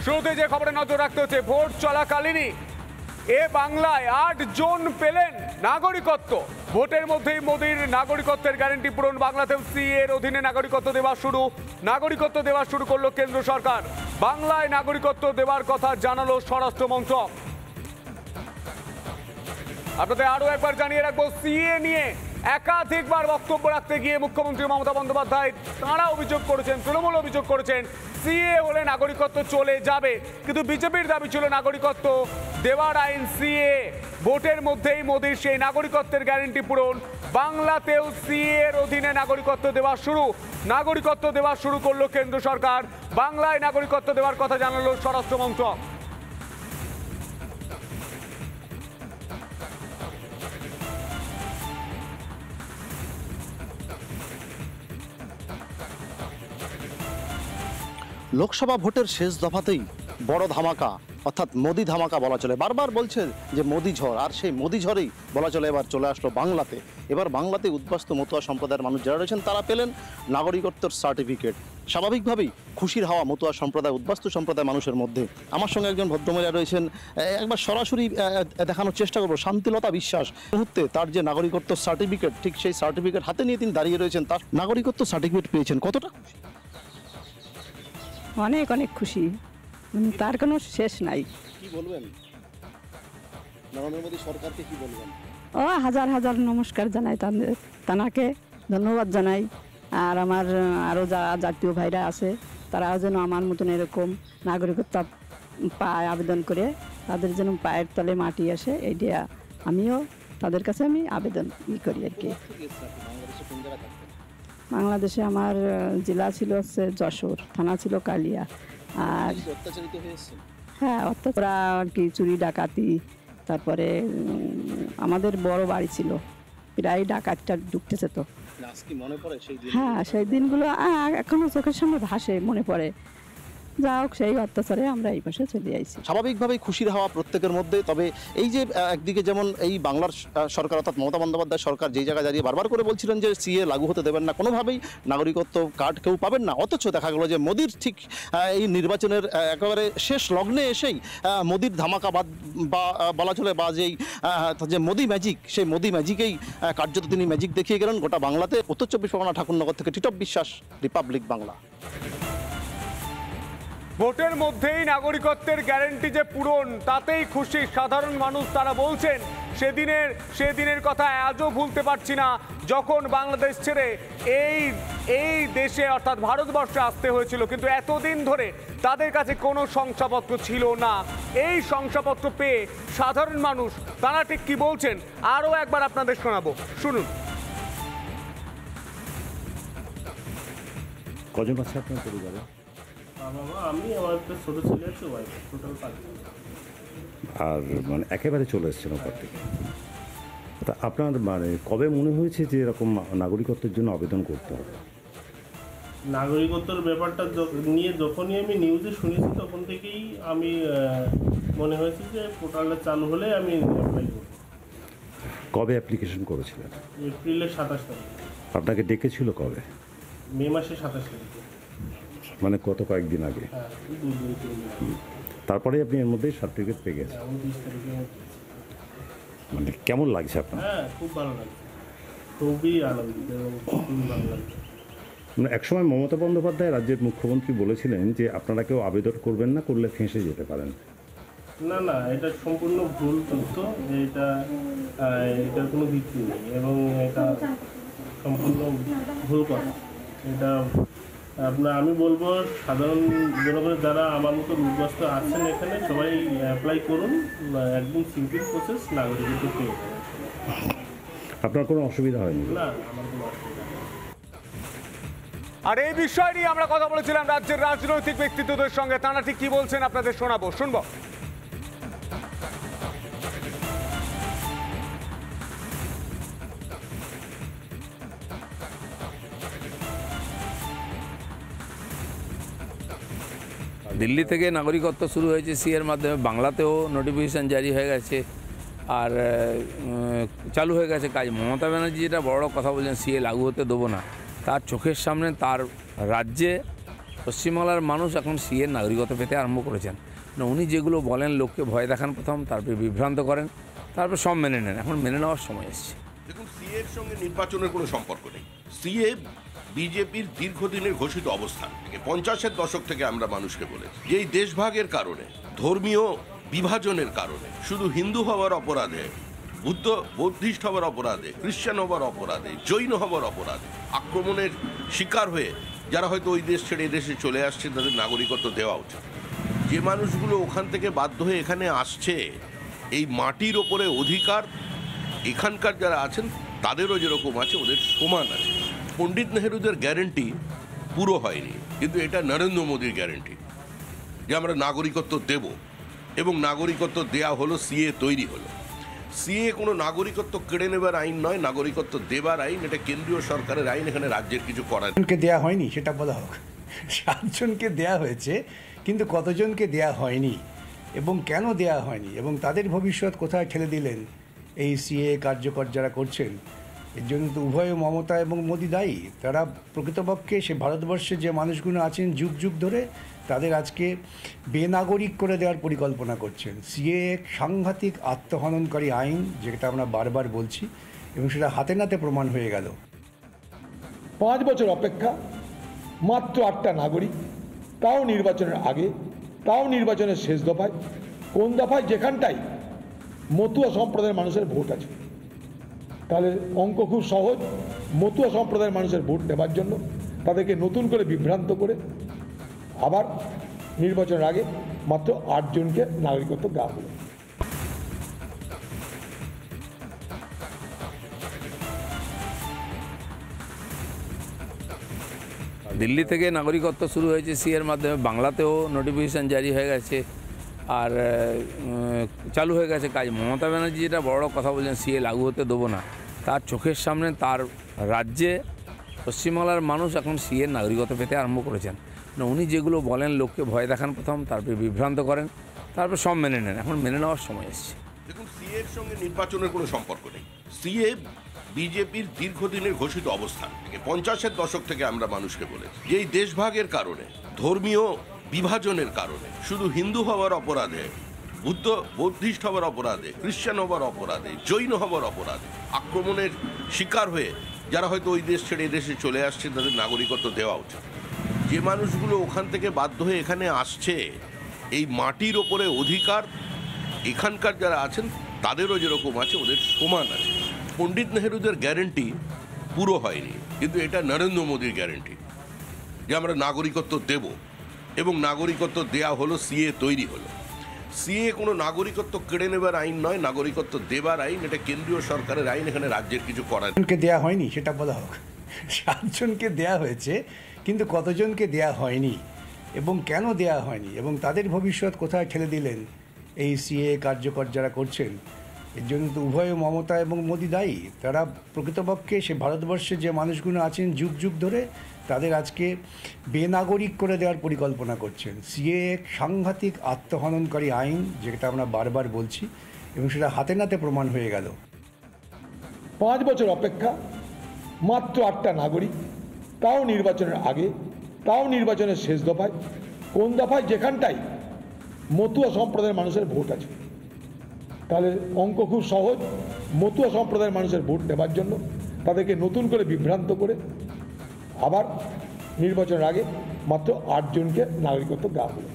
শুরুতে যে খবরে নজর রাখতে হচ্ছে, ভোট চলাকালীনই বাংলায় 8 জন পেলেন নাগরিকত্ব। ভোটের মধ্যেই মোদীর নাগরিকত্বের গ্যারান্টি পূরণ। বাংলাতেও সিএ এর অধীনে নাগরিকত্ব দেওয়া শুরু করলো কেন্দ্র সরকার। বাংলায় নাগরিকত্ব দেওয়ার কথা জানালো স্বরাষ্ট্র মন্ত্রক। আপনাদের আরো একবার জানিয়ে রাখবো, সিএ নিয়ে একাধিকবার বক্তব্য রাখতে গিয়ে মুখ্যমন্ত্রী মমতা বন্দ্যোপাধ্যায় তাঁরা অভিযোগ করেছেন, তৃণমূল অভিযোগ করেছেন, সিএ হলে নাগরিকত্ব চলে যাবে। কিন্তু বিজেপির দাবি ছিল নাগরিকত্ব দেওয়ার আইন সিএ। ভোটের মধ্যেই মোদীর সেই নাগরিকত্বের গ্যারান্টি পূরণ। বাংলাতেও সিএ এর অধীনে নাগরিকত্ব দেওয়া শুরু করলো কেন্দ্র সরকার। বাংলায় নাগরিকত্ব দেওয়ার কথা জানালো স্বরাষ্ট্র মন্ত্রক। লোকসভা ভোটের শেষ দফাতেই বড় ধামাকা, অর্থাৎ মোদি ধামাকা বলা চলে। বারবার বলছে যে মোদি ঝড়, আর সেই মোদি ঝড়েই বলা চলে এবার চলে আসলো বাংলাতে। এবার বাংলাতে উদ্বাস্ত মতুয়া সম্প্রদায়ের মানুষ যারা রয়েছেন তারা পেলেন নাগরিকত্বের সার্টিফিকেট। স্বাভাবিকভাবেই খুশির হাওয়া মতুয়া সম্প্রদায়, উদ্বাস্তু সম্প্রদায় মানুষের মধ্যে। আমার সঙ্গে একজন ভদ্রমহিলা রয়েছেন, একবার সরাসরি দেখানোর চেষ্টা করবো। শান্তিলতা বিশ্বাস মুহূর্তে তার যে নাগরিকত্ব সার্টিফিকেট, ঠিক সেই সার্টিফিকেট হাতে নিয়ে তিনি দাঁড়িয়ে রয়েছেন। তার নাগরিকত্ব সার্টিফিকেট পেয়েছেন, কতটা অনেক অনেক খুশি, তার কোনো শেষ নাই। কি বলবেন নরেন্দ্র মোদী সরকারকে, কি বলবেন? ও হাজার হাজার নমস্কার জানাই তানাকে, ধন্যবাদ জানাই। আর আমার আরও যারা জাতীয় ভাইরা আছে তারাও যেন আমার মতন এরকম নাগরিকত্ব পায়, আবেদন করে তাদের যেন পায়ের তলে মাটি আসে, এইটা আমিও তাদের কাছে আমি আবেদন করি আর কি। বাংলাদেশে আমার জেলা ছিল হচ্ছে যশোর, থানা ছিল কালিয়া। আর হ্যাঁ, অত্যাচার আর কি, চুরি ডাকাতি, তারপরে আমাদের বড় বাড়ি ছিল, প্রায় ডাকাতটা ঢুকতেছে। তো হ্যাঁ, সেই দিনগুলো এখনো চোখের সামনে ভাসে, মনে পড়ে। যা হোক, সেই অত্যাচারে আমরা এই পাশে চলে আইছি। স্বাভাবিকভাবেই খুশির হাওয়া প্রত্যেকের মধ্যে। তবে এই যে একদিকে যেমন এই বাংলার সরকার অর্থাৎ মমতা বন্দ্যোপাধ্যায় সরকার যেই জায়গায় দাঁড়িয়ে বারবার করে বলছিলেন যে সিএ লাগু হতে দেবেন না, কোনোভাবেই নাগরিকত্ব কার্ড কেউ পাবেন না, অথচ দেখা গেল যে মোদির ঠিক এই নির্বাচনের একেবারে শেষ লগ্নে এসেই মোদির ধামাকা বা বলা চলে, বা যেই যে মোদি ম্যাজিক, সেই মোদি ম্যাজিকেই কার্যত তিনি ম্যাজিক দেখিয়ে গেলেন গোটা বাংলাতে। উত্তর 24 পরগনা ঠাকুরনগর থেকে টিটপ বিশ্বাস, রিপাবলিক বাংলা। ভোটের মধ্যেই নাগরিকত্বের গ্যারান্টি যে পূরণ, তাতেই খুশি সাধারণ মানুষ। তারা বলছেন সেদিনের কথা আজও ভুলতে পারছি না, যখন বাংলাদেশ ছেড়ে এই দেশে অর্থাৎ ভারতবর্ষে আসতে হয়েছিল, কিন্তু এতদিন ধরে তাদের কাছে কোনো শংসাপত্র ছিল না। এই শংসাপত্র পেয়ে সাধারণ মানুষ তারা ঠিক কি বলছেন আরও একবার আপনাদের শোনাবো, শুনুন। কজন আছে আপনার পরিবারে? আমি, আমার ছোট ছেলে আছে, টোটাল 5 জন। আর মানে একেবারে চলে এসেছেন ওপর থেকে। তা আপনার মানে কবে মনে হয়েছে যে এরকম নাগরিকত্বের জন্য আবেদন করতে হবে? নাগরিকত্বের ব্যাপারটা নিয়ে যখনই আমি নিউজে শুনেছি তখন থেকেই আমি মনে হয়েছে যে পোর্টালটা চালু হলে আমি অ্যাপ্লাই করব। কবে অ্যাপ্লিকেশন করেছিলেন? এপ্রিলের 27 তারিখে। আপনাকে ডেকেছিল কবে? মে মাসের 27 তারিখে। মানে কত কয়েকদিন আগে? হ্যাঁ, তারপরে আপনি এর মধ্যে সার্টিফিকেট পেয়ে গেছেন। 29 তারিখে। মানে কেমন লাগছে আপনার? হ্যাঁ, খুব ভালো লাগছে, খুবই আনন্দিত এবং খুবই ভালো লাগছে। একসময় মমতা বন্দ্যোপাধ্যায় রাজ্যের মুখ্যমন্ত্রী বলেছিলেন যে আপনারা কেউ আবেদন করবেন না, করলে ফেঁসে যেতে পারেন। না, এটা সম্পূর্ণ ভুল তথ্য, যে এটার কোনো ভিত্তি নেই এবং এটা সম্পূর্ণ ভুল কথা। এটা আমি বলবো সাধারণ জনগণের যারা আমার মতো উদ্বাস্ত আছেন এখানে, সবাই অ্যাপ্লাই করুন, একদম সিম্পল প্রসেস, নাগরিকত্ব পেয়ে যাবেন। আপনার কোনো অসুবিধা হয়নি? না, আমার কোনো অসুবিধা নেই। আর এই বিষয় নিয়ে আমরা কথা বলেছিলাম রাজ্যের রাজনৈতিক ব্যক্তিত্বদের সঙ্গে, তারা ঠিক কি বলছেন আপনাদের শোনাবো, শুনবো। দিল্লি থেকে নাগরিকত্ব শুরু হয়েছে সিএর মাধ্যমে, বাংলাতেও নোটিফিকেশান জারি হয়ে গেছে আর চালু হয়ে গেছে কাজ। মমতা ব্যানার্জি যেটা বড় কথা বলছেন সিএ লাগু হতে দেবো না, তার চোখের সামনে তার রাজ্যে পশ্চিমবাংলার মানুষ এখন সিএর নাগরিকত্ব পেতে আরম্ভ করেছেন। না, উনি যেগুলো বলেন লোককে ভয় দেখান প্রথম, তারপরে বিভ্রান্ত করেন, তারপর সব মেনে নেন। এখন মেনে নেওয়ার সময় এসছে। দেখুন, সিএর সঙ্গে নির্বাচনের কোনো সম্পর্ক নেই। সিএ বিজেপির দীর্ঘদিনের ঘোষিত অবস্থান। 50-এর দশক থেকে আমরা মানুষকে বলেছি যে এই দেশভাগের কারণে, ধর্মীয় বিভাজনের কারণে, শুধু হিন্দু হওয়ার অপরাধে, বৌদ্ধিস্ট হওয়ার অপরাধে, খ্রিস্টান হওয়ার অপরাধে, জৈন হওয়ার অপরাধে আক্রমণের শিকার হয়ে যারা হয়তো ওই দেশ ছেড়ে এদেশে চলে আসছে তাদের নাগরিকত্ব দেওয়া উচিত। যে মানুষগুলো ওখান থেকে বাধ্য হয়ে এখানে আসছে, এই মাটির ওপরে অধিকার এখানকার যারা আছেন তাদেরও যেরকম আছে ওদের সমান আছে। পণ্ডিত নেহরুদের গ্যারেন্টি পুরো হয়নি, কিন্তু এটা নরেন্দ্র মোদীর গ্যারেন্টি যে আমরা নাগরিকত্ব দেব, এবং নাগরিকত্ব দেয়া হলো, সিএ তৈরি হলো। সিএ কোনো নাগরিকত্ব কেড়ে নেবার আইন নয়, নাগরিকত্ব দেবার আইন। এটা কেন্দ্রীয় সরকারের আইন, এখানে রাজ্যের কিছু করার নেই। দেয়া হয়নি সেটা বলা হোক। 7 জনকে দেয়া হয়েছে, কিন্তু কতজনকে দেয়া হয়নি এবং কেন দেয়া হয়নি এবং তাদের ভবিষ্যৎ কোথায় ঠেলে দিলেন এই সিএ কার্যকর যারা করছেন, এর জন্য তো উভয় মমতা এবং মোদি দায়ী। তারা প্রকৃতপক্ষে সে ভারতবর্ষে যে মানুষগুলো আছেন যুগ যুগ ধরে, তাদের আজকে বেনাগরিক করে দেওয়ার পরিকল্পনা করছেন। সিএ এক সাংঘাতিক আত্মহননকারী আইন, যেটা আমরা বারবার বলছি, এবং সেটা হাতে নাতে প্রমাণ হয়ে গেল। 5 বছর অপেক্ষা, মাত্র 8টা নাগরিক, তাও নির্বাচনের আগে, তাও নির্বাচনের শেষ দফায়। কোন দফায়? যেখানটাই মতুয়া সম্প্রদায়ের মানুষের ভোট আছে। তাহলে অঙ্ক খুব সহজ। মতুয়া সম্প্রদায়ের মানুষের ভোট নেবার জন্য তাদেরকে নতুন করে বিভ্রান্ত করে আবার নির্বাচনের আগে মাত্র 8 জনকে নাগরিকত্ব দেওয়া হলো। দিল্লি থেকে নাগরিকত্ব শুরু হয়েছে সিএর মাধ্যমে, বাংলাতেও নোটিফিকেশান জারি হয়ে গেছে আর চালু হয়ে গেছে কাজ। মমতা ব্যানার্জি যেটা বড় কথা বলছেন সিএ লাগু হতে দেবো না, তার চোখের সামনে তার রাজ্যে পশ্চিমবাংলার মানুষ এখন সিএর নাগরিকত্ব পেতে আরম্ভ করেছেন। না, উনি যেগুলো বলেন লোককে ভয় দেখান প্রথম, তারপরে বিভ্রান্ত করেন, তারপর সব মেনে নেন। এখন মেনে নেওয়ার সময় এসছে। দেখুন, সিএর সঙ্গে নির্বাচনের কোনো সম্পর্ক নেই। সিএ বিজেপির দীর্ঘদিনের ঘোষিত অবস্থান। 50-এর দশক থেকে আমরা মানুষকে বলেছি যে এই দেশভাগের কারণে, ধর্মীয় বিভাজনের কারণে, শুধু হিন্দু হওয়ার অপরাধে, বৌদ্ধিস্ট হওয়ার অপরাধে, খ্রিস্টান হওয়ার অপরাধে, জৈন হওয়ার অপরাধে আক্রমণের শিকার হয়ে যারা হয়তো ওই দেশ ছেড়ে এদেশে চলে আসছে তাদের নাগরিকত্ব দেওয়া উচিত। যে মানুষগুলো ওখান থেকে বাধ্য হয়ে এখানে আসছে, এই মাটির ওপরে অধিকার এখানকার যারা আছেন তাদেরও যেরকম আছে ওদের সমান আছে। পণ্ডিত নেহরুদের গ্যারেন্টি পুরো হয়নি, কিন্তু এটা নরেন্দ্র মোদীর গ্যারেন্টি যে আমরা নাগরিকত্ব দেব, এবং নাগরিকত্ব দেয়া হলো, সিএ তৈরি হলো। সিএ কোনো নাগরিকত্ব কেড়ে নেবার আইন নয়, নাগরিকত্ব দেবার আইন। এটা কেন্দ্রীয় সরকারের আইন, এখানে রাজ্যের কিছু করার নেই। দেয়া হয়নি সেটা বলা হোক। 7 জনকে দেয়া হয়েছে, কিন্তু কতজনকে দেয়া হয়নি এবং কেন দেয়া হয়নি এবং তাদের ভবিষ্যৎ কোথায় ঠেলে দিলেন এই সিএ কার্যকর যারা করছেন, এর জন্য তো উভয় মমতা এবং মোদি দায়ী। তারা প্রকৃতপক্ষে সে ভারতবর্ষে যে মানুষগুলো আছেন যুগ যুগ ধরে, তাদের আজকে বেনাগরিক করে দেওয়ার পরিকল্পনা করছেন। সিএ এক সাংঘাতিক আত্মহননকারী আইন, যেটা আমরা বারবার বলছি, এবং সেটা হাতে নাতে প্রমাণ হয়ে গেল। 5 বছর অপেক্ষা, মাত্র 8টা নাগরিক, তাও নির্বাচনের আগে, তাও নির্বাচনের শেষ দফায়। কোন দফায়? যেখানটাই মতুয়া সম্প্রদায়ের মানুষের ভোট আছে। তাহলে অঙ্ক খুব সহজ। মতুয়া সম্প্রদায়ের মানুষের ভোট নেবার জন্য তাদেরকে নতুন করে বিভ্রান্ত করে আবার নির্বাচনের আগে মাত্র 8 জনকে নাগরিকত্ব দেওয়া হলো।